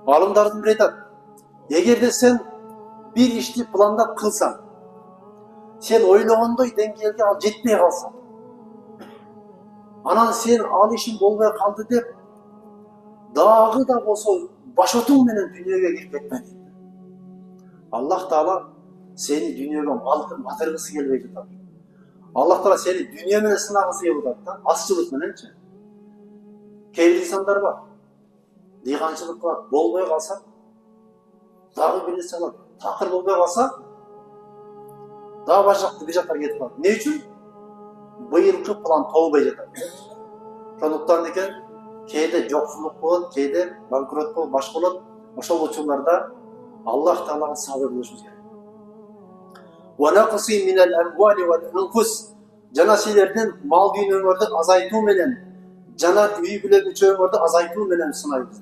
Алымдардын бири айтат, эгерде сен bir ишти пландап кылсаң, сен ойлогондой деңгээлге ал жетпей калса, анан сен ал ишин болбой калды деп дагы да болсо башотуң менен дүйнөгө кирип кетме дейт. Аллах Таала сени дүйнөгө батыргысы келбей жатат. Аллах Таала сени дүйнө менен сынагысы келип атат да, азчылык мененчи. Кээ бир инсандар бар, дыйганчылык кылат, болбой калса дагы бир нерсе кылат, такыр болбой калса дагы бир жактар кетип калат. Эмне үчүн? Быйылкы план толбой жатат. Ошондуктан экен кээде жоксулук болот, кээде банкрот болуп, башка болот. Ошол учурларда Аллах Таалага сабыр кылышыбыз керек. وَنَقْصٍ مِنَ الْأَمْوَالِ وَالْأَنْفُسِ жана силердин мал дүйнөңөрдү азайтуу менен, жана үй бүлө мүчөңөрдү азайтуу менен сынайбыз.